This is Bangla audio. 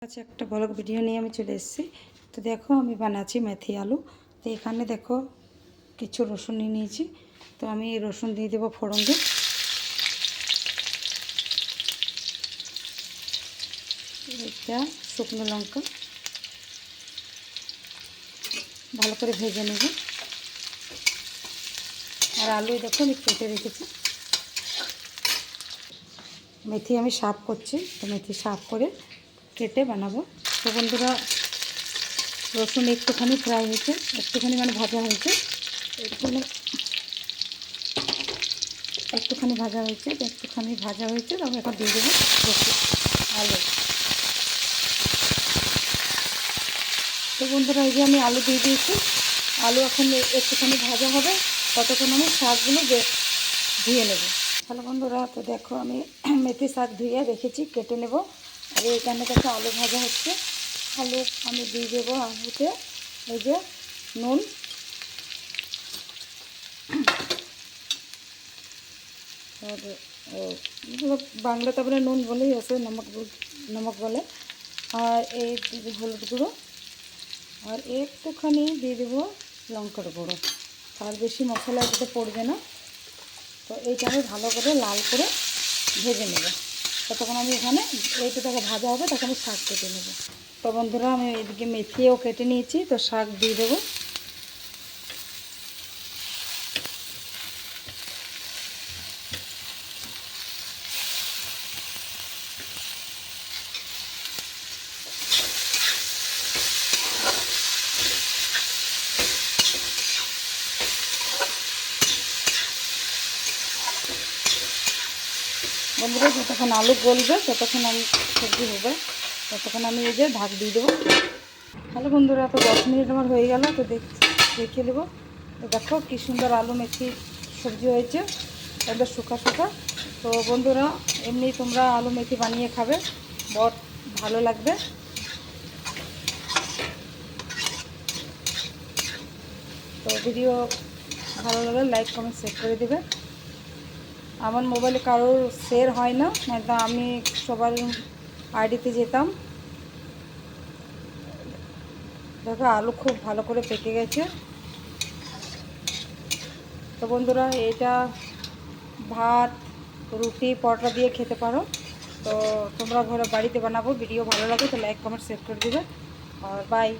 আচ্ছা, একটা ব্লগ ভিডিও নিয়ে আমি চলে এসেছি। তো দেখো আমি বানাচ্ছি মেথি আলু। তো এখানে দেখো কিছু রসুন নিয়ে নিয়েছি। তো আমি রসুন দিয়ে দেবো ফোড়ন দিয়ে। এটা শুকনো লঙ্কা ভালো করে ভেজে নেব। আর আলু দেখো আমি কেটে রেখেছি। মেথি আমি সাফ করছি। তো মেথি সাফ করে কেটে বানাবো। তো বন্ধুরা, রসুন একটুখানি ফ্রাই হয়েছে, একটুখানি মানে ভাজা হয়েছে, একটুখানি ভাজা হয়েছে তবে এখন দিয়ে দেবো রসুন আলু। তো বন্ধুরা, এই যে আমি আলু দিয়ে দিয়েছি। আলু এখন একটুখানি ভাজা হবে, ততক্ষণ আমি শাকগুলো ধুয়ে নেব। হ্যালো বন্ধুরা, তো দেখো আমি মেথি শাক ধুয়ে রেখেছি, কেটে নেব। আর এইখানে দেখো আলু ভাজা হচ্ছে। আলু আমি দিয়ে দেবো আলুতে এই যে নুন, আর বাংলাতে আমরা নুন বলেই আছে, নমক বলে। আর এই হলুদ গুঁড়ো, আর একটুখানি দিয়ে দেবো লঙ্কার গুঁড়ো। আর বেশি মশলা এটাতে পড়বে না। তো এইটা আমি ভালো করে লাল করে ভেজে নেব। ততক্ষণ আমি এখানে এইটা থেকে ভাজা হবে, তখন আমি শাক কেটে নেব। তো বন্ধুরা, আমি এদিকে মেথিও কেটে নিয়েছি। তো শাক দিয়ে দেবো। বন্ধুরা, যতক্ষণ আলু গলবে, ততক্ষণ আমি সবজি হবে, ততক্ষণ আমি এই যে ঢাক দিয়ে দেবো। হ্যালো বন্ধুরা, তো 10 মিনিট আমার হয়ে গেল। তো দেখে নেবো। তো দেখো কী সুন্দর আলু মেথি সবজি হয়েছে, একদম শুকা শুকা। তো বন্ধুরা, এমনি তোমরা আলু মেথি বানিয়ে খাবে, বড় ভালো লাগবে। তো ভিডিও ভালো লাগলে লাইক কমেন্ট শেয়ার করে দেবে। আমার মোবাইলে কারোর শেয়ার হয় না, নয়তো আমি সবার আইডিতে যেতাম। দেখো আলু খুব ভালো করে পেকে গেছে। তো বন্ধুরা, এটা ভাত, রুটি, পরোটা দিয়ে খেতে পারো। তো তোমরা ঘরে বাড়িতে বানাবো। ভিডিও ভালো লাগে তো লাইক কমেন্ট শেয়ার করে দেবে। আর বাই।